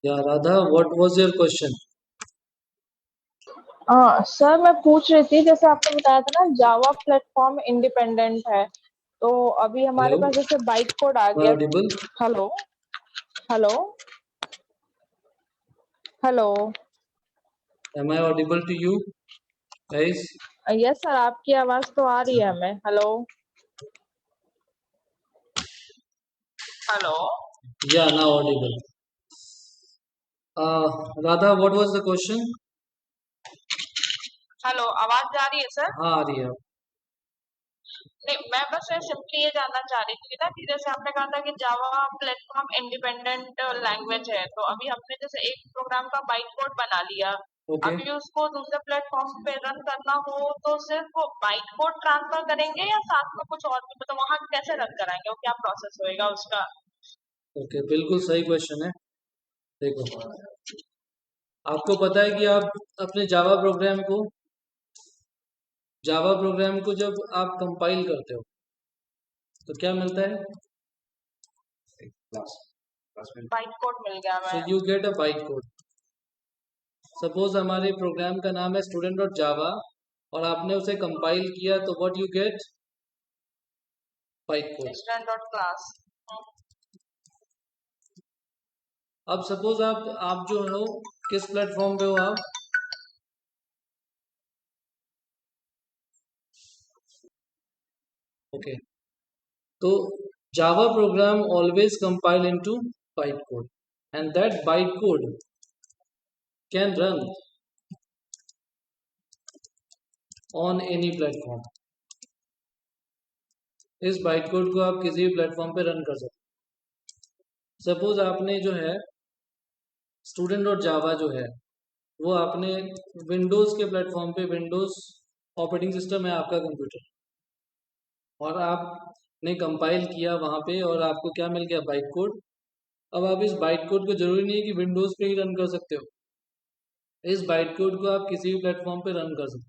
Yeah, Radha, what was your question? Sir मैं पूछ रही थी, जैसे आपने बताया था ना जावा प्लेटफॉर्म इंडिपेंडेंट है, तो अभी हमारे Hello, पास जैसे बाइट कोड आ am I गया। audible? Hello hello hello. Am I audible to you, guys? Yes sir, आपकी आवाज तो आ रही है हमें। Hello hello. Yeah, now audible. Radha, what was the question? Hello, आवाज आ रही है सर? हाँ आ रही है। नहीं, मैं बस सिंपली ये जानना चाह रही थी ना कि जैसे आपने कहा था कि जावा प्लेटफॉर्म इंडिपेंडेंट लैंग्वेज है, तो अभी हमने जैसे एक प्रोग्राम का बाइट कोड बना लिया। Okay. अभी उसको दूसरे प्लेटफॉर्म पे रन करना हो तो सिर्फ वो बाइट कोड ट्रांसफर करेंगे या साथ में कुछ और भी, मतलब वहां कैसे रन कराएंगे, वो क्या प्रोसेस होएगा उसका? Okay, बिल्कुल सही क्वेश्चन है। देखो, आपको पता है कि आप अपने जावा प्रोग्राम को जब आप कंपाइल करते हो तो क्या मिलता है? बाइट कोड मिल गया So मैं। you get a bytecode. Suppose हमारे प्रोग्राम का नाम है स्टूडेंट डॉट जावा और आपने उसे कंपाइल किया तो what you get? Bytecode. Student dot class. अब सपोज आप जो हो किस प्लेटफॉर्म पे हो आप? ओके, तो Java program always compile into bytecode and that bytecode can run on any platform. इस बाइटकोड को आप किसी भी प्लेटफॉर्म पे रन कर सकते। सपोज आपने जो है स्टूडेंट डॉट जावा जो है वो आपने विंडोज के प्लेटफॉर्म पे, विंडोज ऑपरेटिंग सिस्टम है आपका कंप्यूटर, और आपने कंपाइल किया वहां पे और आपको क्या मिल गया? Byte code. अब आप इस बाइट कोड को जरूरी नहीं है कि विंडोज पे ही रन कर सकते हो, इस बाइट कोड को आप किसी भी प्लेटफॉर्म पे रन कर सकते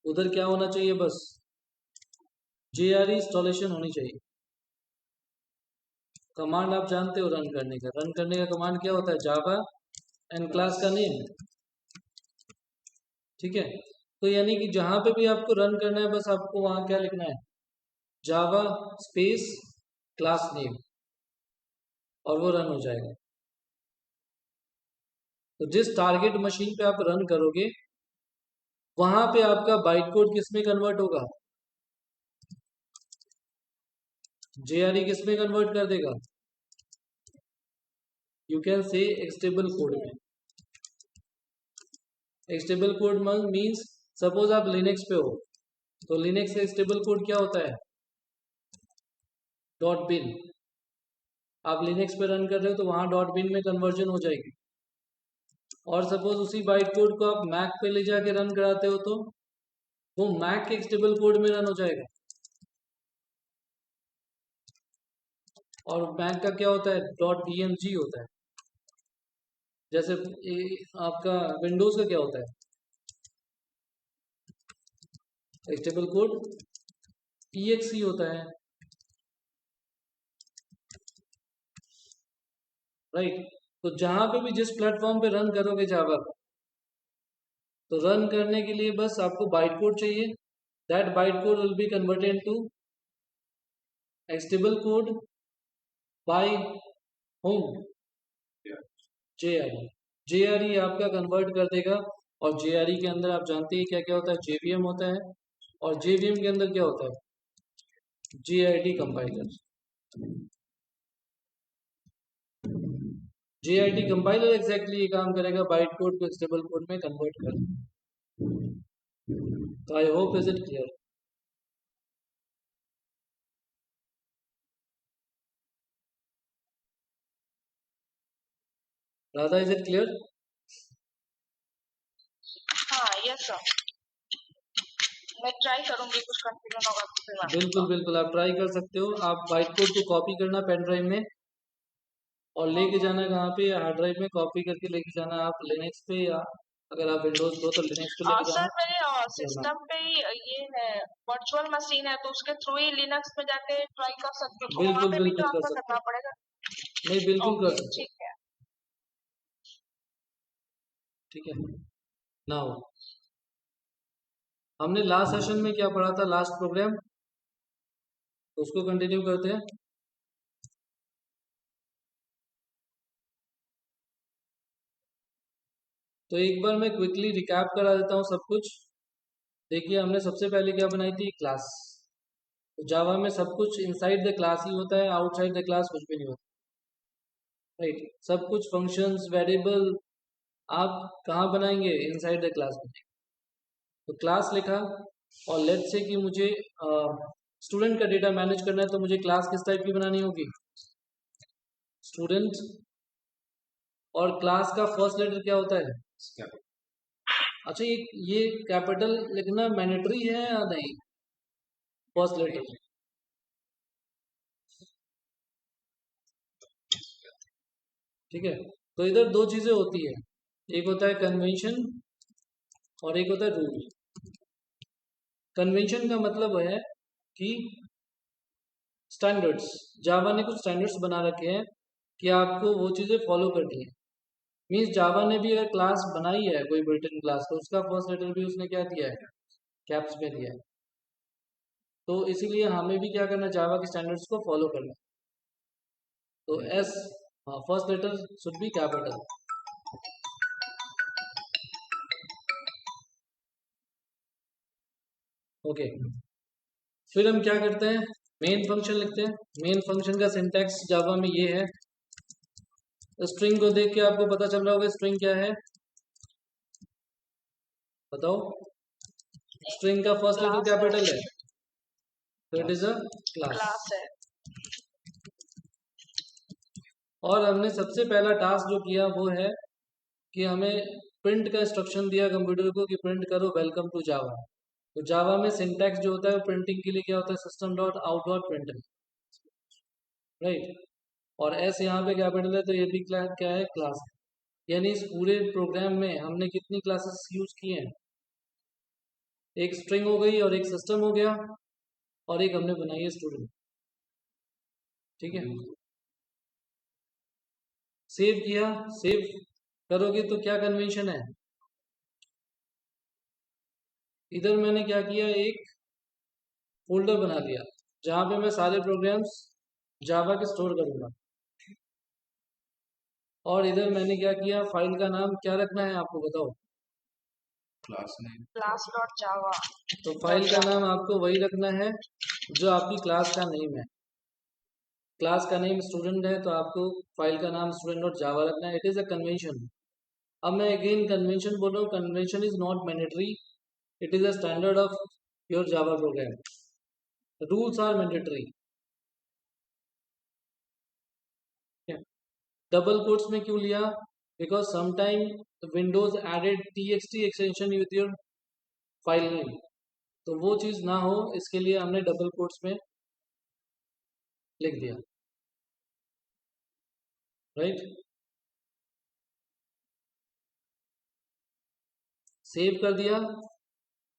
हो। उधर क्या होना चाहिए? बस JRE इंस्टॉलेशन होनी चाहिए। कमांड आप जानते हो रन करने का कमांड क्या होता है? जावा एंड क्लास का नेम। ठीक है, तो यानी कि जहां पे भी आपको रन करना है बस आपको वहां क्या लिखना है? जावा स्पेस क्लास नेम, और वो रन हो जाएगा। तो जिस टारगेट मशीन पे आप रन करोगे वहां पे आपका बाइट कोड किस में कन्वर्ट होगा? JRE किस में कन्वर्ट कर देगा? यू कैन से एक्सटेबल कोड में। एक्सटेबल कोड मीन्स सपोज आप लिनक्स पे हो तो लिनक्स का एक्सटेबल कोड क्या होता है? Dot bin. आप लिनक्स पे रन कर रहे हो तो वहां डॉट बिन में कन्वर्जन हो जाएगी। और सपोज उसी बाइट कोड को आप मैक पे ले जाके रन कराते हो तो वो मैक के एक्सटेबल कोड में रन हो जाएगा। और मैक का क्या होता है? डॉट DMG होता है। जैसे आपका विंडोज का क्या होता है? एक्सटेबल कोड EXE होता है, राइट। तो जहां पे भी जिस प्लेटफॉर्म पे रन करोगे जावा को, तो रन करने के लिए बस आपको बाइट कोड चाहिए। That byte code will be converted to executable code by home JRE। JRE आपका कन्वर्ट कर देगा। और JRE के अंदर आप जानते हैं क्या क्या होता है? JVM होता है, और JVM के अंदर क्या होता है? JIT compiler. JIT compiler exactly ये काम करेगा, बाइट कोड को एक्सटेबल कोड में कन्वर्ट कर। तो I hope is it clear? Radha, is it clear? हाँ यस सर, मैं ट्राई करूंगी, कुछ कंफ्यूजन होगा तो फिर मैं बिल्कुल बिल्कुल, आप ट्राई कर सकते हो। आप बाइट कोड को कॉपी करना पेन ड्राइव में और लेके जाना कहाँ पे? हार्ड ड्राइव में कॉपी करके लेके जाना आप लिनक्स पे, या अगर आप विंडोज पे हो तो लिनक्स पे लेके सर जाना। मेरे करना सिस्टम पे ही ये है, वर्चुअल मशीन है, तो उसके थ्रू ही लिनक्स में जाके ट्राई कर सकते हो, तो वहाँ बिल्कुल पे भी बिल्कुल कर ट्रांसफर सकते करना हो। पड़ेगा? नहीं, बिल्कुल कर ओके सकते हो। ठीक है। ठीक है। नाउ हमने लास्ट सेशन में क्या पढ़ा था, लास्ट प्रोग्राम, उसको कंटिन्यू करते हैं। तो एक बार मैं क्विकली रिकैप करा देता हूँ सब कुछ। देखिए हमने सबसे पहले क्या बनाई थी, क्लास। तो जावा में सब कुछ इनसाइड द क्लास ही होता है, आउटसाइड द क्लास कुछ भी नहीं होता, राइट। सब कुछ फंक्शंस, वेरिएबल आप कहाँ बनाएंगे, इनसाइड द क्लास बनाएंगे। तो क्लास लिखा, और लेट्स से कि मुझे स्टूडेंट का डेटा मैनेज करना है, तो मुझे क्लास किस टाइप की बनानी होगी, स्टूडेंट। और क्लास का फर्स्ट लेटर क्या होता है, अच्छा ये कैपिटल लिखना मैंडेटरी है या नहीं, फर्स्ट लेटर। ठीक है, तो इधर दो चीजें होती है, एक होता है कन्वेंशन और एक होता है रूल। कन्वेंशन का मतलब है कि स्टैंडर्ड्स, जावा ने कुछ स्टैंडर्ड्स बना रखे हैं कि आपको वो चीजें फॉलो करनी है। मीन्स जावा ने भी अगर क्लास बनाई है कोई बिल्ट इन क्लास, तो उसका फर्स्ट लेटर भी उसने क्या दिया है, कैप्स में दिया है। तो इसीलिए हमें भी क्या करना है, जावा के स्टैंडर्ड्स को फॉलो करना है। तो S, first letter should be capital. Okay, फिर हम क्या करते हैं, मेन फंक्शन लिखते हैं। मेन फंक्शन का सिंटैक्स जावा में ये है, स्ट्रिंग को देख के आपको पता चल रहा होगा स्ट्रिंग क्या है, बताओ। स्ट्रिंग का फर्स्ट लेटर कैपिटल है, तो इट इज अ क्लास है। और हमने सबसे पहला टास्क जो किया वो है कि हमें प्रिंट का इंस्ट्रक्शन दिया कंप्यूटर को कि प्रिंट करो वेलकम टू जावा। तो जावा में सिंटैक्स जो होता है वो प्रिंटिंग के लिए क्या होता है, system dot out dot print, right. और एस यहाँ पे कैपिटल है, तो ये भी क्लास क्या है, क्लास है। यानी इस पूरे प्रोग्राम में हमने कितनी क्लासेस यूज की हैं, एक स्ट्रिंग हो गई और एक सिस्टम हो गया, और एक हमने बनाई है स्टूडेंट। ठीक है, सेव किया। सेव करोगे तो क्या कन्वेंशन है, इधर मैंने क्या किया, एक फोल्डर बना लिया जहां पे मैं सारे प्रोग्राम्स जावा के स्टोर करूंगा। और इधर मैंने क्या किया, फाइल का नाम क्या रखना है आपको बताओ, क्लास नेम, क्लास डॉट जावा। तो फाइल का नाम आपको वही रखना है जो आपकी क्लास का नेम है। क्लास का नेम स्टूडेंट है, तो आपको फाइल का नाम स्टूडेंट डॉट जावा रखना है। It is a convention. अब मैं अगेन कन्वेंशन बोल रहा हूँ, convention is not mandatory, it is a standard of your Java program. Rules are mandatory. Double quotes में क्यों लिया, because sometime Windows added txt extension with your file name, तो वो चीज ना हो इसके लिए हमने डबल कोट्स में लिख दिया, राइट। सेव कर दिया,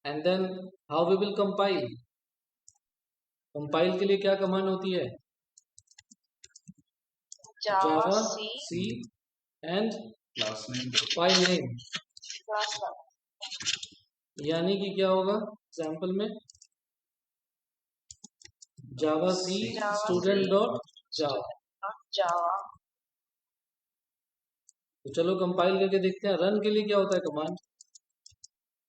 and then how we will compile. Compile के लिए क्या कमांड होती है, javac and class name, file name. Class यानी कि क्या होगा, एग्जाम्पल में जावा सी स्टूडेंट डॉट जावा। जावा। तो चलो कंपाइल करके देखते हैं। रन के लिए क्या होता है कमांड,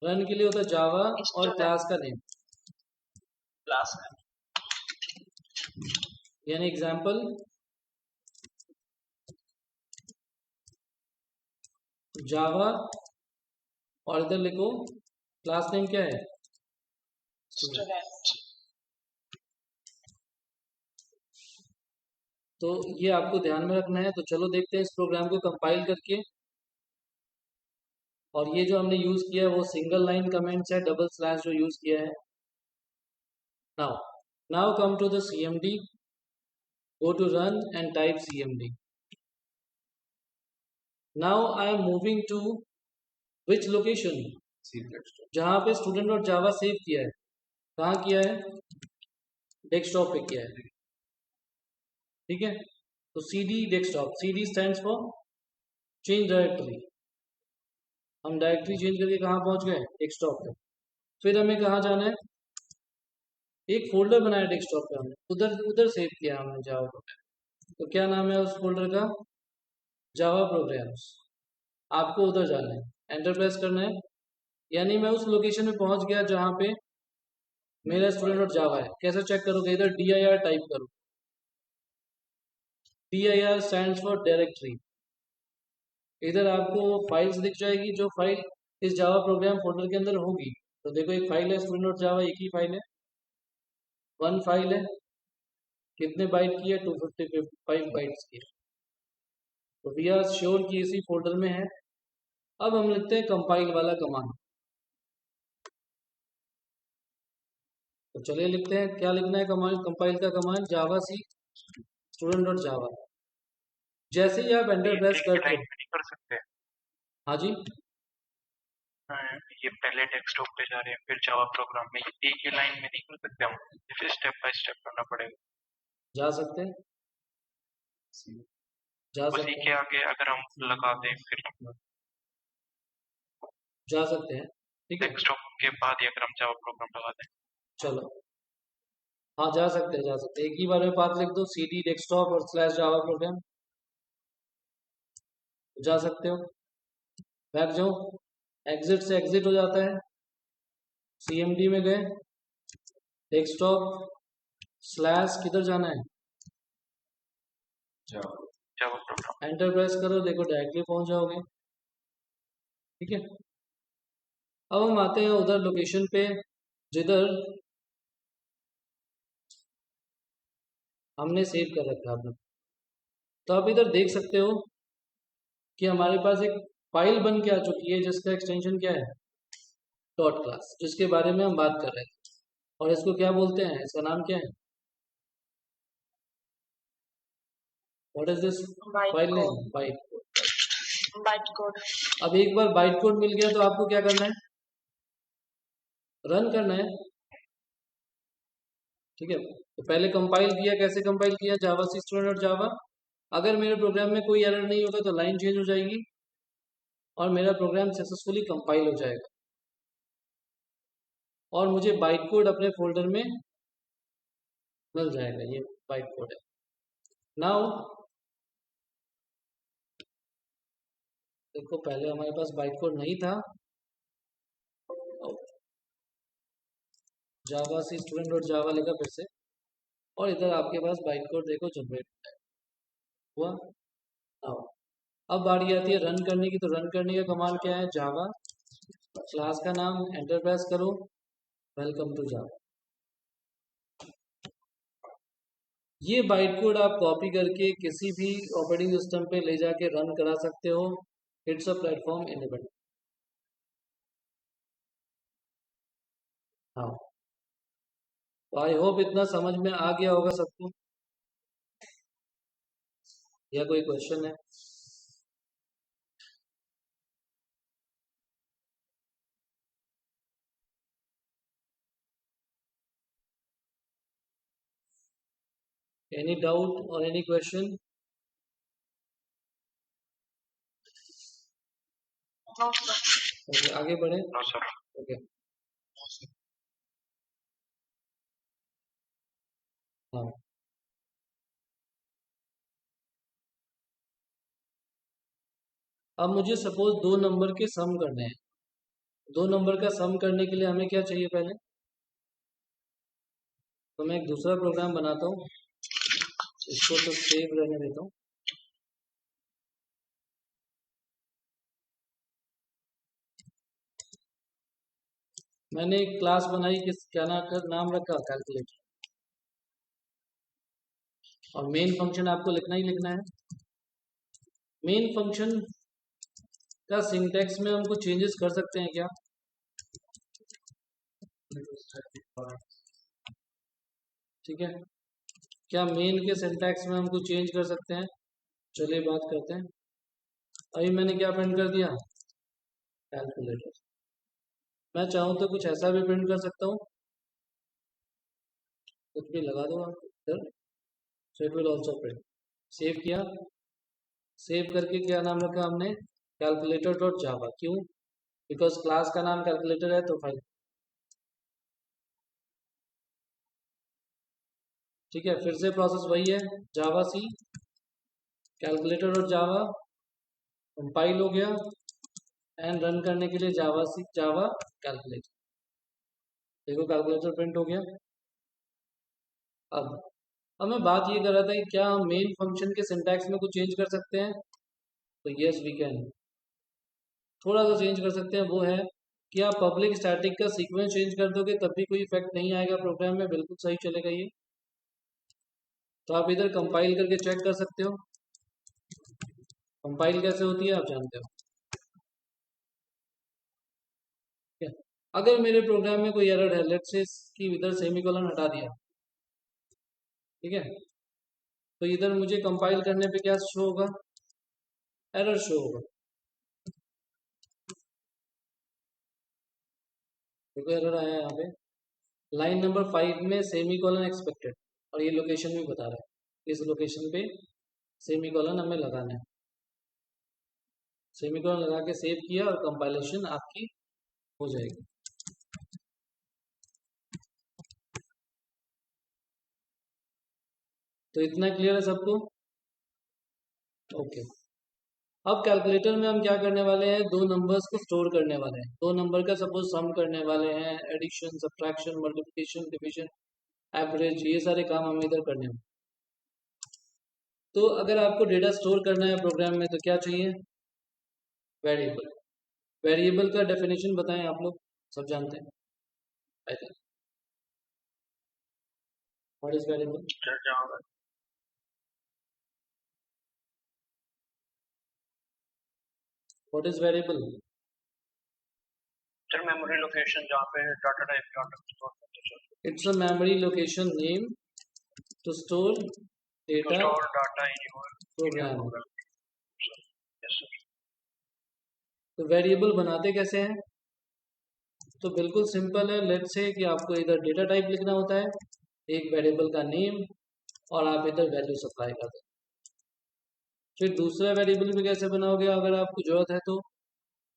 रन के लिए होता है जावा और क्लास का नेम, क्लास यानी एग्जाम्पल जावा, और इधर लिखो क्लास नेम क्या है, स्टूडेंट। तो ये आपको ध्यान में रखना है। तो चलो देखते हैं इस प्रोग्राम को कंपाइल करके। और ये जो हमने यूज किया है वो सिंगल लाइन कमेंट्स है, डबल स्लैश जो यूज किया है। Now now come to the cmd, go to run and type cmd. Now I am moving to which location, C desktop, जहां पे स्टूडेंट और जावा सेव किया है, कहाँ किया है, डेस्कटॉप पे किया है। ठीक है, तो cd desktop, cd stands for change directory. हम डायरेक्टरी चेंज करके कहाँ पहुँच गए, डेस्कटॉप पे। फिर हमें कहाँ जाना है, एक फोल्डर बनाया डेस्कटॉप पे हमने, उधर उधर सेव किया हमने जावा प्रोग्राम। तो क्या नाम है उस फोल्डर का, जावा प्रोग्राम्स। आपको उधर जाना है, एंटर प्रेस करना है, यानी मैं उस लोकेशन में पहुंच गया जहाँ पे मेरा स्टूडेंट डॉट जावा है। कैसे चेक करोगे, इधर dir टाइप करो, dir स्टैंड्स फॉर डायरेक्टरी। इधर आपको फाइल्स दिख जाएगी, जो फाइल इस जावा प्रोग्राम फोल्डर के अंदर होगी। तो देखो एक फाइल है स्टूडेंट डॉट जावा, एक ही फाइल है, वन फाइल है, कितने बाइट की है, 255 बाइट्स की है। तो वी आर श्योर कि इसी फोल्डर में है। अब हम लिखते हैं कंपाइल वाला कमांड। तो चलिए लिखते हैं, क्या लिखना है कमांड, कंपाइल का कमांड जावा सी स्टूडेंट डॉट जावा। जैसे ही आप एंटर प्रेस करते हो, नहीं कर सकते। हाँ जी, ये पहले डेस्कटॉप पे जा रहे हैं फिर जावा प्रोग्राम में, एक ही लाइन में नहीं कर सकते हम, फिर स्टेप बाय स्टेप करना पड़ेगा। जा सकते हैं, जा उसी सकते के हैं, आगे अगर हम लगा दें फिर जा सकते हैं, ठीक है। डेस्कटॉप के बाद ही अगर हम जावा प्रोग्राम लगा दें, चलो, हाँ जा सकते हैं, जा सकते हैं। एक ही बार में पाथ लिख दो, cd डेस्कटॉप और स्लैश जावा प्रोग्राम, जा सकते हो। बैक जाओ, एग्जिट से एग्जिट हो जाता है, cmd में गए, डेस्कटॉप स्लैश किधर जाना है, जावा प्रोग्राम एंटर प्रेस करो, देखो डायरेक्टली पहुंच जाओगे, ठीक है। अब हम आते हैं उधर लोकेशन पे जिधर हमने सेव कर रखा है अपना। तो आप इधर देख सकते हो कि हमारे पास एक फाइल बन के आ चुकी है जिसका एक्सटेंशन क्या है, डॉट क्लास, जिसके बारे में हम बात कर रहे थे। और इसको क्या बोलते हैं, इसका नाम क्या है, what is this file name, byte code. Byte code. अब एक बार बाइट कोड मिल गया तो आपको क्या करना है, रन करना है, ठीक है। तो पहले कंपाइल किया, कैसे कंपाइल किया, जावा सी स्टूडेंट डॉट जावा। अगर मेरे प्रोग्राम में कोई एरर नहीं होगा तो लाइन चेंज हो जाएगी और मेरा प्रोग्राम सक्सेसफुली कंपाइल हो जाएगा और मुझे बाइट कोड अपने फोल्डर में मिल जाएगा। ये बाइट कोड है। नाउ देखो, पहले हमारे पास बाइट कोड नहीं था, जावा सी स्टूडेंट डॉट जावा लिखा फिर से, और इधर आपके पास बाइट कोड देखो जनरेट हुआ। अब बारी आती है रन करने की। तो रन करने का कमांड क्या है, जावा क्लास का नाम, एंटर प्रेस करो, वेलकम टू जावा। ये बाइट कोड आप कॉपी करके किसी भी ऑपरेटिंग सिस्टम पे ले जाके रन करा सकते हो। It's a platform independent. हाँ, तो आई होप इतना समझ में आ गया होगा सबको, या कोई क्वेश्चन है। एनी डाउट और any question? No sir. Okay, आगे बढ़े। No sir. ओके, हाँ, अब मुझे सपोज दो नंबर के सम करने हैं। दो नंबर का सम करने के लिए हमें क्या चाहिए पहले, तो मैं एक दूसरा प्रोग्राम बनाता हूँ, इसको तो सेव रहने देता हूँ। मैंने एक क्लास बनाई, किस क्या नाम रखा, कैलकुलेटर। और मेन फंक्शन आपको लिखना ही लिखना है। मेन फंक्शन का सिंटैक्स में हम कुछ चेंजेस कर सकते हैं क्या, ठीक है, क्या मेन के सिंटैक्स में हम कुछ चेंज कर सकते हैं? चलिए बात करते हैं। अभी मैंने क्या प्रिंट कर दिया, कैलकुलेटर। मैं चाहूँ तो कुछ ऐसा भी प्रिंट कर सकता हूँ, कुछ भी लगा दो आप इधर, so it will also print. Save किया, सेव करके क्या नाम रखा हमने, कैलकुलेटर डॉट जावा। क्यों, बिकॉज क्लास का नाम कैलकुलेटर है तो फाइल। ठीक है, फिर से प्रोसेस वही है, जावा सी कैलकुलेटर और जावा कंपाइल हो गया एंड रन करने के लिए जावा सी जावा कैलकुलेटर। देखो कैलकुलेटर प्रिंट हो गया। अब मैं बात ये कर रहा था कि क्या हम मेन फंक्शन के सिंटैक्स में कुछ चेंज कर सकते हैं, तो यस वी कैन। थोड़ा सा चेंज कर सकते हैं, वो है कि आप पब्लिक स्टैटिक का सीक्वेंस चेंज कर दोगे तब भी कोई इफेक्ट नहीं आएगा प्रोग्राम में, बिल्कुल सही चलेगा ये। तो आप इधर कंपाइल करके चेक कर सकते हो। कंपाइल कैसे होती है आप जानते हो। ठीक है, अगर मेरे प्रोग्राम में कोई एरर है, लेट्स से कि इधर सेमीकोलन हटा दिया, ठीक है, तो इधर मुझे कंपाइल करने पे क्या शो होगा, एरर शो होगा। देखो एरर आया यहाँ पे, लाइन नंबर 5 में सेमीकोलन एक्सपेक्टेड, और ये लोकेशन भी बता रहा है, इस लोकेशन पे सेमीकोलन हमें लगाना है। सेमीकोलन लगा के सेव किया और कंपाइलेशन आपकी हो जाएगी। तो इतना क्लियर है सबको, ओके। अब कैलकुलेटर में हम क्या करने वाले हैं, दो नंबर्स को स्टोर करने वाले हैं। दो नंबर का सपोज सम करने वाले हैं, addition, subtraction, multiplication, division, average, ये सारे काम हमें इधर करने हैं। तो अगर आपको डेटा स्टोर करना है प्रोग्राम में तो क्या चाहिए, वेरिएबल। वेरिएबल का डेफिनेशन बताएं, आप लोग सब जानते हैं I think. What is variable? What is variable? Sir memory location जहाँ पे डाटा टाइप डाटा स्टोर करते हैं। It's a memory location name to store data store data in your program. Yes sir. तो वेरिएबल बनाते कैसे हैं, तो बिल्कुल सिंपल है। लेट्स से कि आपको इधर डेटा टाइप लिखना होता है, एक वेरिएबल का नेम, और आप इधर वैल्यू सप्लाई कर दें। फिर दूसरा वेरिएबल भी कैसे बनाओगे अगर आपको जरूरत है तो,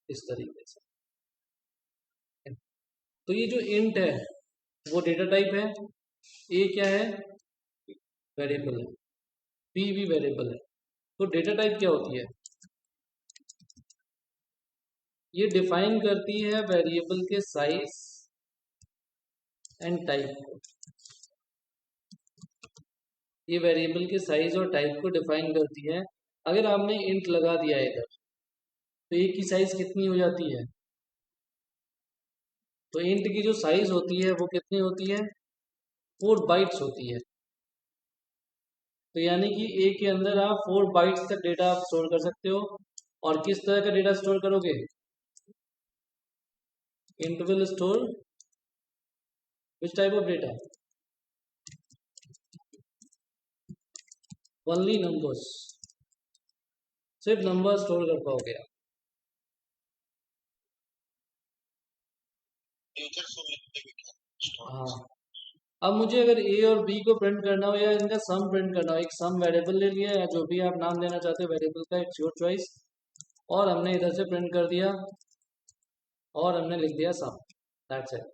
इस तरीके से। तो ये जो इंट है वो डेटा टाइप है, ए क्या है, वेरिएबल है, बी भी वेरिएबल है। तो डेटा टाइप क्या होती है, ये डिफाइन करती है वेरिएबल के साइज एंड टाइप को। ये वेरिएबल के साइज और टाइप को डिफाइन करती है। अगर आपने इंट लगा दिया है इधर, तो ए की साइज कितनी हो जाती है, तो इंट की जो साइज होती है वो कितनी होती है, 4 बाइट्स होती है। तो यानी कि ए के अंदर आप 4 बाइट्स तक डेटा आप स्टोर कर सकते हो। और किस तरह का डेटा स्टोर करोगे, int will store which type of data, only numbers, सिर्फ नंबर स्टोर कर पाओगे आप। हाँ, अब मुझे अगर ए और बी को प्रिंट करना हो या इनका सम प्रिंट करना हो, एक सम वेरिएबल ले लिया या जो भी आप नाम देना चाहते हो वेरिएबल का, इट्स योर चॉइस, और हमने इधर से प्रिंट कर दिया और हमने लिख दिया सम, दैट्स इट।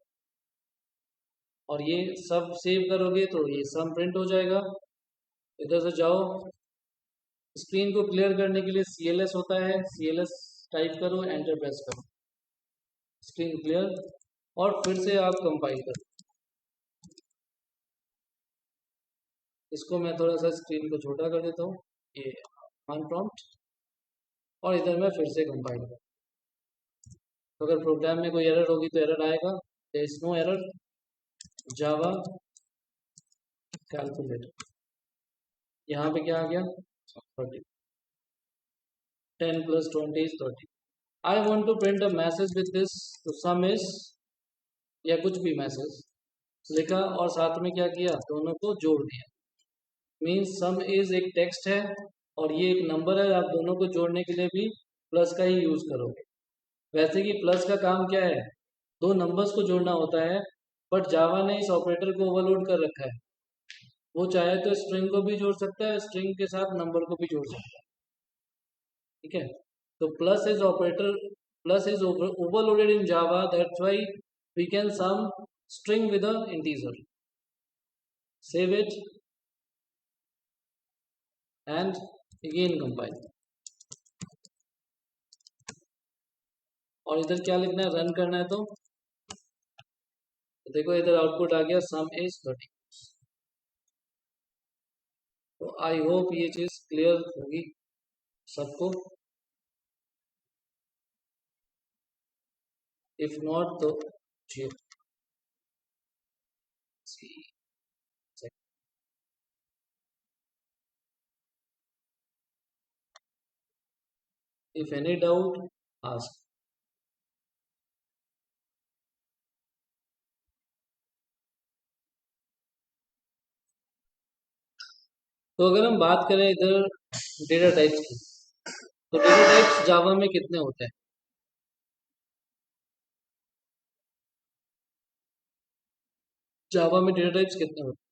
और ये सब सेव करोगे तो ये सम प्रिंट हो जाएगा। इधर से जाओ, स्क्रीन को क्लियर करने के लिए CLS होता है, CLS टाइप करो, एंटर प्रेस करो, स्क्रीन क्लियर, और फिर से आप कंपाइल करो। इसको मैं थोड़ा सा स्क्रीन को छोटा कर देता हूँ, ये ऑन प्रॉम्प्ट, और इधर मैं फिर से कंपाइल करूँ। तो अगर प्रोग्राम में कोई एरर होगी तो एरर आएगा, there is no error, Java calculator. यहाँ पे क्या आ गया, 30, 10 + 20 = 30। I want to print a message with this, तो सम इज, या कुछ भी मैसेज लिखा और साथ में क्या किया, दोनों को जोड़ दिया। मीन्स सम इज एक टेक्स्ट है और ये एक नंबर है, आप दोनों को जोड़ने के लिए भी प्लस का ही यूज करोगे। वैसे कि प्लस का काम क्या है, दो नंबर्स को जोड़ना होता है, बट जावा ने इस ऑपरेटर को ओवरलोड कर रखा है। वो चाहे तो स्ट्रिंग को भी जोड़ सकता है, स्ट्रिंग के साथ नंबर को भी जोड़ सकता है, ठीक है। तो plus is operator plus is overloaded in Java. That's why we can sum string with a integer. Save it and again compile. और इधर क्या लिखना है, रन करना है, तो देखो इधर आउटपुट आ गया सम इज 30। तो आई होप ये चीज क्लियर होगी सबको, इफ नॉट तो if any doubt ask। तो अगर हम बात करें इधर डेटा टाइप्स की, तो डेटा टाइप्स जावा में कितने होते हैं? जावा में डेटा टाइप्स कितने होते हैं?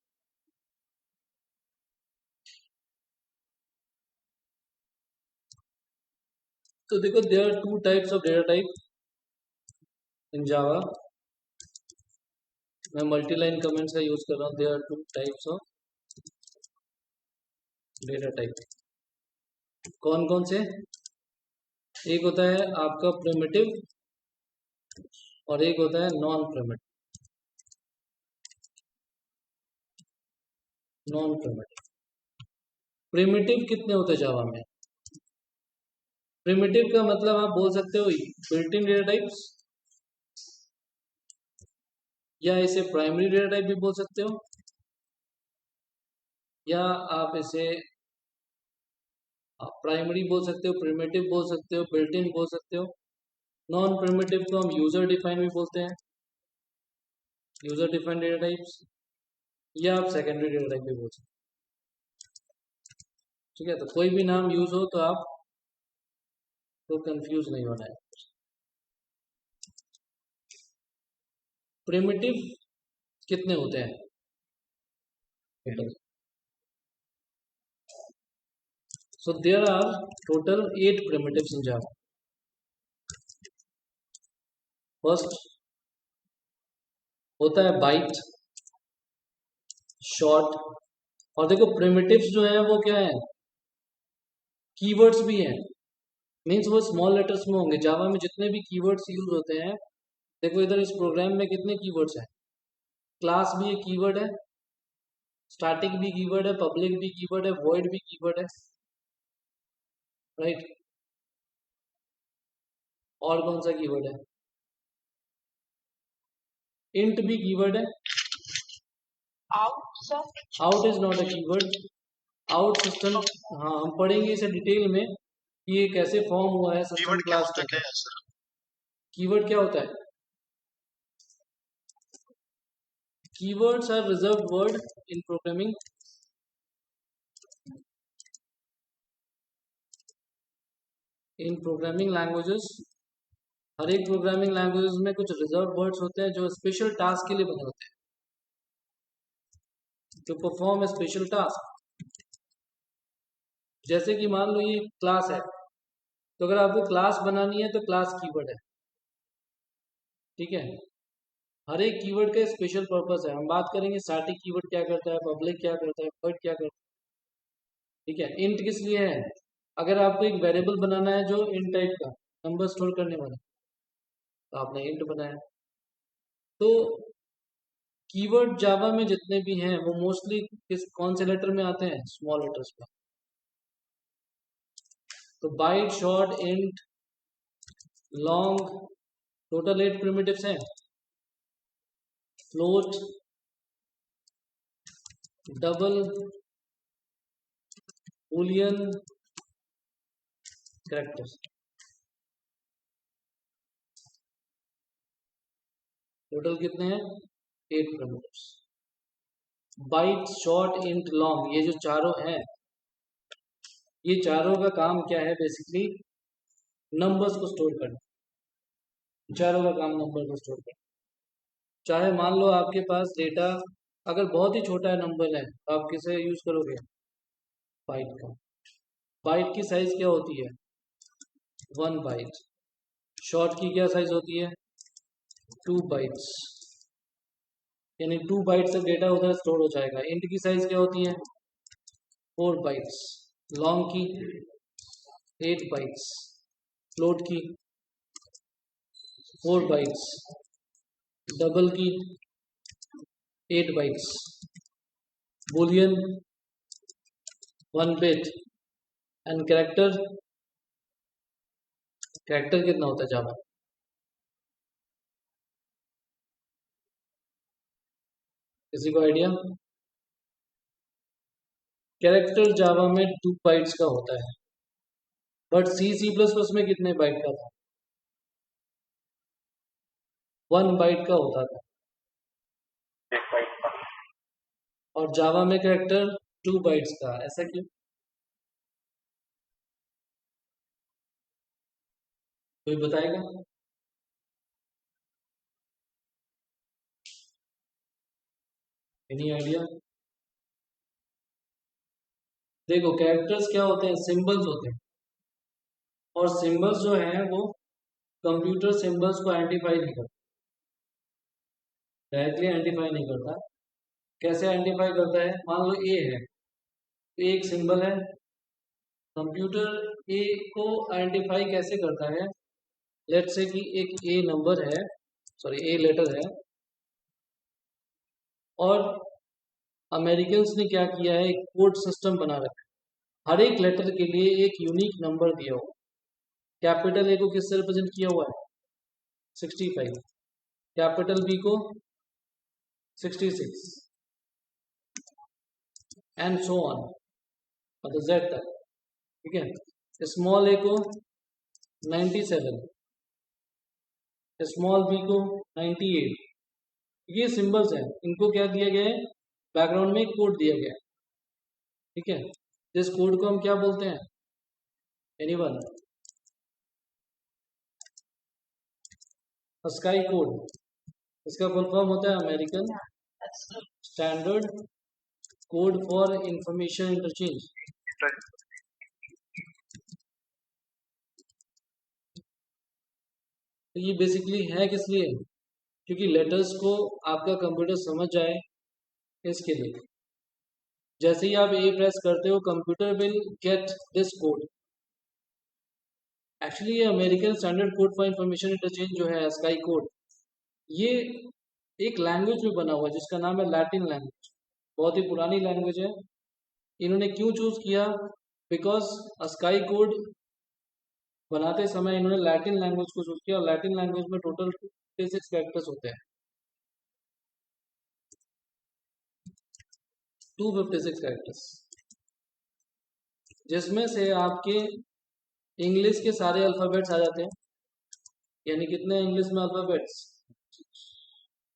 तो देखो there are 2 types of data type in Java. मैं मल्टीलाइन कमेंट्स का यूज कर रहा हूँ। There are 2 types of data type. कौन कौन से? एक होता है आपका प्रिमिटिव और एक होता है non primitive. Non primitive, primitive कितने होते हैं जावा में? प्रिमिटिव का मतलब आप बोल सकते हो बिल्ट इन डेटा टाइप्स, या इसे प्राइमरी डेटा टाइप भी बोल सकते हो, या आप इसे प्राइमरी बोल सकते हो, प्रिमिटिव बोल सकते हो, बिल्ट इन बोल सकते हो। नॉन प्रिमिटिव को हम यूजर डिफाइन भी बोलते हैं, यूजर डिफाइन डेटा टाइप्स, या आप सेकेंडरी डेटा टाइप भी बोल सकते हो। ठीक है, तो कोई भी नाम यूज हो तो आप तो कंफ्यूज नहीं होना है। प्रिमिटिव कितने होते हैं? So there are total 8 primitives in Java. First होता है बाइट, शॉर्ट, और देखो प्रिमिटिव्स जो है वो क्या है, कीवर्ड्स भी हैं, मीन्स वो स्मॉल लेटर्स में होंगे। जावा में जितने भी कीवर्ड्स यूज होते हैं, देखो इधर इस प्रोग्राम में कितने कीवर्ड्स हैं। क्लास भी एक कीवर्ड है, स्टैटिक भी कीवर्ड है, पब्लिक भी कीवर्ड है, वॉइड भी कीवर्ड है, राइट। और कौन सा कीवर्ड है? इंट भी कीवर्ड है। Out is not a keyword. Out system, हाँ हम पढ़ेंगे इसे डिटेल में कि ये कैसे फॉर्म हुआ है सिस्टम क्लास का। कीवर्ड क्या होता है? Keywords are reserved word in programming. In programming languages, हर एक प्रोग्रामिंग लैंग्वेजेस में कुछ रिजर्व वर्ड्स होते हैं जो स्पेशल टास्क के लिए बने होते हैं, to perform a special task. जैसे कि मान लो ये क्लास है, तो अगर आपको क्लास बनानी है तो क्लास कीवर्ड है, ठीक है। हर एक कीवर्ड का स्पेशल पर्पस है। हम बात करेंगे स्टैटिक कीवर्ड क्या करता है, पब्लिक क्या करता है, वॉइड क्या करता है, ठीक है। इंट किस लिए है? अगर आपको एक वेरिएबल बनाना है जो इंट टाइप का नंबर स्टोर करने वाला, तो आपने इंट बनाया। तो कीवर्ड जावा में जितने भी हैं वो मोस्टली कौन से लेटर में आते हैं? स्मॉल लेटर्स में। तो byte, short, int, long, total 8 primitives हैं। Float, double, boolean, characters, total कितने हैं? 8 primitives. Byte, short, int, long, ये जो चारों हैं, ये चारों का काम क्या है? बेसिकली नंबर्स को स्टोर करना। चारों का काम नंबर को स्टोर करना। चाहे मान लो आपके पास डेटा अगर बहुत ही छोटा है नंबर है, तो आप किसे यूज करोगे? बाइट का। बाइट की साइज क्या होती है? 1 बाइट। शॉर्ट की क्या साइज होती है 2 बाइट्स, यानी 2 बाइट्स तक डेटा उधर स्टोर हो जाएगा। इंट की साइज क्या होती है 4 बाइट्स, लॉन्ग की 8 बाइट्स, फ्लोट की 4 बाइट्स, डबल की 8 bytes, Boolean 1 bit and character कितना होता है जावा? किसी को आइडिया? कैरेक्टर जावा में 2 बाइट्स का होता है, बट सी++ में कितने बाइट का था 1 बाइट का होता था, और जावा में कैरेक्टर 2 बाइट्स का। ऐसा क्यों? कोई बताएगा? Any idea? देखो कैरेक्टर्स क्या होते हैं सिंबल्स होते हैं, और सिंबल्स जो हैं वो कंप्यूटर सिंबल्स को आइडेंटिफाई नहीं करता, डायरेक्टली आइडेंटिफाई नहीं करता। कैसे आइडेंटिफाई करता है? मान लो ए है, तो एक सिंबल है, कंप्यूटर ए को आइडेंटिफाई कैसे करता है? लेट्स से कि एक ए नंबर है, सॉरी ए लेटर है, और अमेरिकन्स ने क्या किया है एक कोड सिस्टम बना रखा है, हर एक लेटर के लिए एक यूनिक नंबर दिया हुआ। कैपिटल ए को किससे रिप्रेजेंट किया हुआ है 65, कैपिटल बी को 66 एंड सो ऑन, मतलब जेड तक, ठीक है। स्मॉल ए को 97, स्मॉल बी को 98। ये सिंबल्स हैं, इनको क्या दिया गया है बैकग्राउंड में एक कोड दिया गया है, ठीक है। जिस कोड को हम क्या बोलते हैं एनीवन? स्काई कोड, इसका फुल फॉर्म होता है American standard code for information interchange. तो ये बेसिकली है किस लिए? क्योंकि लेटर्स को आपका कंप्यूटर समझ जाए, इसके लिए। जैसे ही आप ए प्रेस करते हो computer will get this code. Actually ये American standard code for information interchange जो है स्काई कोड, ये एक लैंग्वेज में बना हुआ है जिसका नाम है लैटिन लैंग्वेज। बहुत ही पुरानी लैंग्वेज है। इन्होंने क्यों चूज किया? बिकॉज स्काई कोड बनाते समय इन्होंने लैटिन लैंग्वेज को चूज किया, और लैटिन लैंग्वेज में टोटल 56 कैरेक्टर्स होते हैं, 256 कैरेक्टर्स, जिसमें से आपके इंग्लिश के सारे अल्फाबेट्स आ जाते हैं। यानी कितने इंग्लिश में अल्फाबेट्स?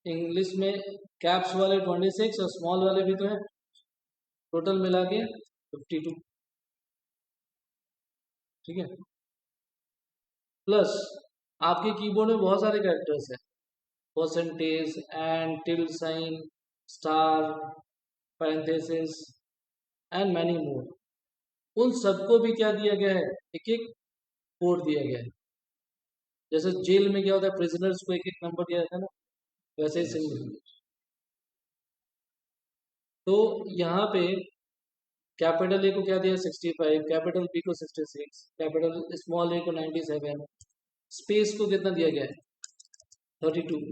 इंग्लिश में कैप्स वाले 26 और स्मॉल वाले भी तो हैं, टोटल मिला के 52, ठीक है। प्लस आपके कीबोर्ड में बहुत सारे कैरेक्टर्स हैं, percentage and tilde sign star parenthesis and many more. उन सबको भी क्या दिया गया है एक एक कोड दिया गया है। जैसे जेल में क्या होता है प्रिजनर्स को एक एक नंबर दिया जाता है ना, वैसे ही सिंगल। तो यहाँ पे कैपिटल ए को क्या दिया 65, कैपिटल बी को 66, कैपिटल स्मॉल ए को 97, स्पेस को कितना दिया गया है 32,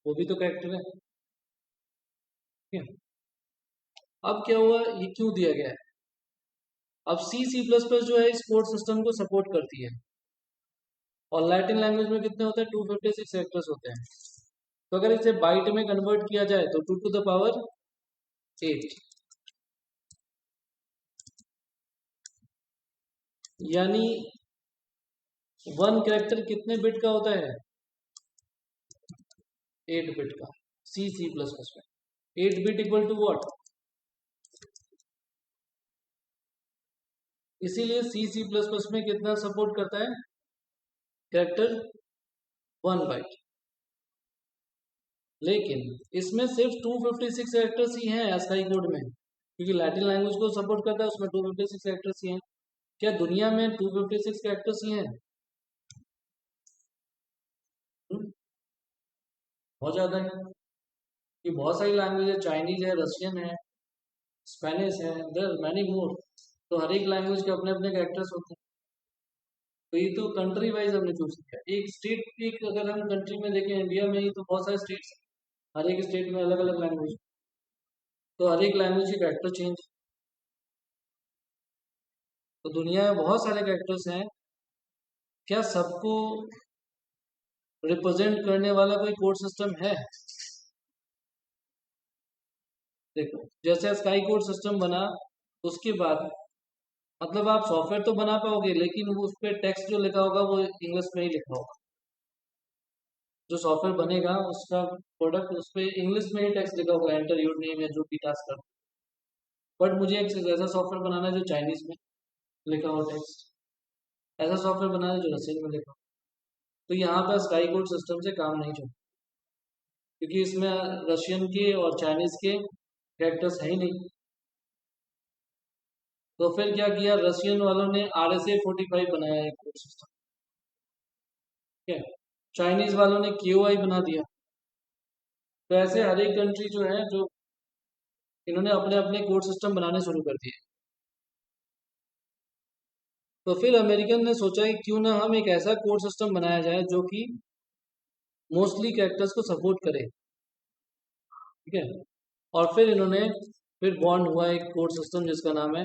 वो भी तो कैरेक्टर है, ठीक है। अब क्या हुआ, ये क्यों दिया गया है? अब C++ जो है इस कोड सिस्टम को सपोर्ट करती है, और लैटिन लैंग्वेज में कितने होते हैं 256 कैरेक्टर्स होते हैं। तो अगर इसे बाइट में कन्वर्ट किया जाए तो 2 to the power 8, यानी 1 कैरेक्टर कितने बिट का होता है 8 बिट का। C++ में 8 बिट इक्वल टू व्हाट? इसीलिए C++ में कितना सपोर्ट करता है कैरेक्टर 1 बाइट, लेकिन इसमें सिर्फ 256 कैरेक्टर्स ही हैं स्काई कोड में, क्योंकि लैटिन लैंग्वेज को सपोर्ट करता है, उसमें 256 कैरेक्टर्स ही हैं। क्या दुनिया में 256 कैरेक्टर्स ही हैं? बहुत ज़्यादा है, ये बहुत सारी लैंग्वेज है, चाइनीज है, रशियन है, स्पेनिश है, देयर मैनी मोर। तो हर एक लैंग्वेज के अपने अपने कैरेक्टर्स होते हैं। तो ये तो कंट्री वाइज हमने चूज किया, एक स्टेट एक अगर हम कंट्री में देखें, इंडिया में ही तो बहुत सारे स्टेट्स हैं, हर एक स्टेट में अलग अलग लैंग्वेज, तो हर एक लैंग्वेज के कैरेक्टर चेंज। तो दुनिया में बहुत सारे कैरेक्टर्स हैं, क्या सबको रिप्रेजेंट करने वाला कोई कोड सिस्टम है? देखो जैसे स्काई कोड सिस्टम बना, उसके बाद मतलब आप सॉफ्टवेयर तो बना पाओगे, लेकिन वो उस पर टेक्स्ट जो लिखा होगा वो इंग्लिश में ही लिखा होगा। जो सॉफ्टवेयर बनेगा उसका प्रोडक्ट, उस पर इंग्लिश में ही टेक्स्ट लिखा होगा, एंटर योर नेम या जो भी टास्क कर। बट मुझे एक ऐसा सॉफ्टवेयर बनाना है जो चाइनीज में लिखा हो टेक्स्ट, ऐसा सॉफ्टवेयर बनाना है जो रशियन में लिखा हो। तो यहाँ पर स्काई कोड सिस्टम से काम नहीं चलता, क्योंकि इसमें रशियन के और चाइनीज के कैरेक्टर्स है ही नहीं। तो फिर क्या किया, रशियन वालों ने RSA45 बनाया एक कोड सिस्टम, ठीक है, चाइनीज वालों ने KOI बना दिया। तो ऐसे हर एक कंट्री जो है, जो इन्होंने अपने अपने कोड सिस्टम बनाने शुरू कर दिए। तो फिर अमेरिकन ने सोचा कि क्यों ना हम एक ऐसा कोड सिस्टम बनाया जाए जो कि मोस्टली कैरेक्टर्स को सपोर्ट करे, ठीक है। और फिर इन्होंने फिर बॉन्ड हुआ एक कोड सिस्टम जिसका नाम है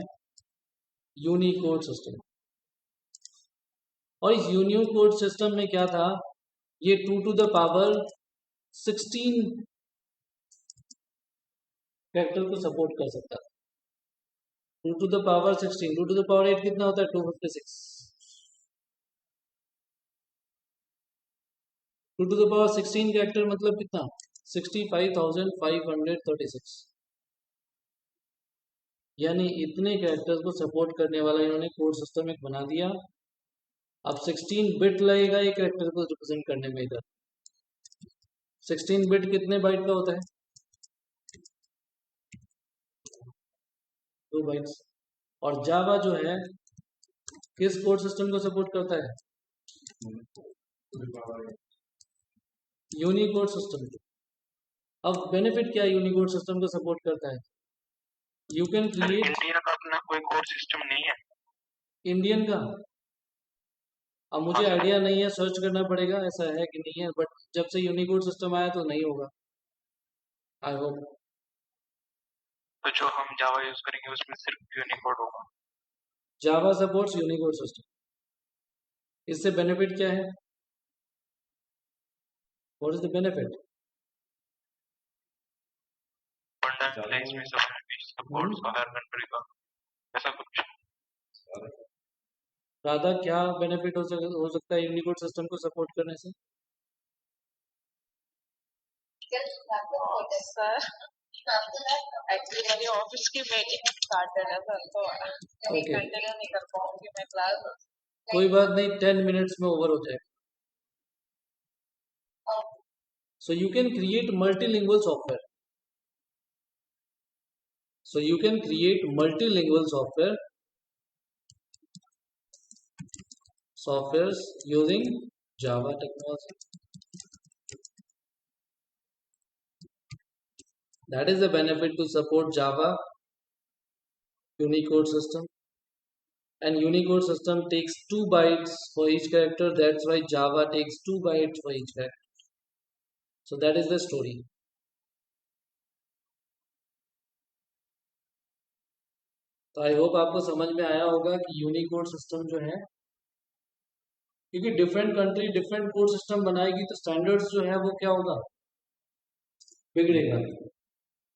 यूनिकोड सिस्टम। और इस यूनिकोड सिस्टम में क्या था, ये 2 to the power 16 कैरेक्टर को सपोर्ट कर सकता है। 2 to the power 16, 2 to the power 8 कितना होता है, 256। 2 to the power 16 कैरेक्टर मतलब कितना, 65,536। यानी इतने कैरेक्टर्स को सपोर्ट करने वाला इन्होंने कोड सिस्टम एक बना दिया। अब 16 बिट लगेगा एक कैरेक्टर को रिप्रेजेंट करने में। इधर 16 बिट कितने बाइट का होता है, 2 बाइट्स। और जावा जो है किस कोड सिस्टम को सपोर्ट करता है, यूनिकोड सिस्टम को। अब बेनिफिट क्या है यूनिकोड सिस्टम को सपोर्ट करता है, यू कैन क्रिएट। इंडिया का अपना कोई कोड सिस्टम नहीं है इंडियन का अब मुझे आइडिया नहीं है, सर्च करना पड़ेगा ऐसा है कि नहीं है, बट जब से यूनिकोड सिस्टम आया तो नहीं होगा, आई होप। तो जो हम जावा यूज करेंगे उसमें सिर्फ यूनिकोड होगा। जावा सपोर्ट्स यूनिकोड सिस्टम। इससे बेनिफिट क्या है, what is the benefit? Bundle में सपोर्ट्स का हर कंट्री का ऐसा कुछ। राधा क्या बेनिफिट हो सकता है यूनिकोड सिस्टम को सपोर्ट करने से? सर एक्चुअली मेरी ऑफिस की मीटिंग स्टार्टेड है सर, तो मैं Okay. कंटिन्यू नहीं कर पाऊंगी मैं क्लास। कोई बात नहीं, 10 मिनट्स में ओवर हो जाएगा। So you can create multilingual software. So you can create multilingual softwares using Java technology. That is the benefit to support Java Unicode system. And Unicode system takes 2 bytes for each character. That's why Java takes 2 bytes for each character. So that is the story. तो I hope आपको समझ में आया होगा कि Unicode system जो है, क्योंकि different country different code system बनाएगी तो स्टैंडर्ड्स जो है वो क्या होगा, बिगड़ेगा।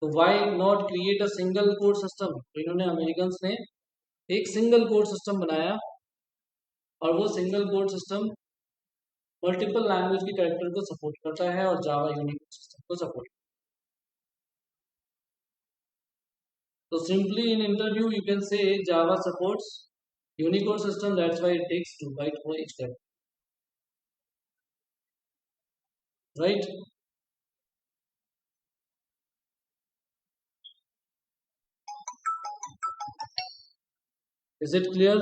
तो why not create a single code system. इन्होंने अमेरिकन ने एक सिंगल कोड सिस्टम बनाया, और वो single code system multiple language के कैरेक्टर को सपोर्ट करता है और जावा यूनिकोड सिस्टम को support. So simply in interview you can say Java supports Unicode system, that's why it takes 2 bytes for each character, right? Is it clear?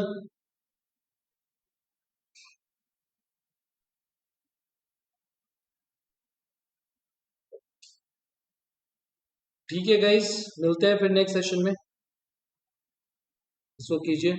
ठीक है guys, मिलते हैं फिर नेक्स्ट सेशन में। इसको कीजिए।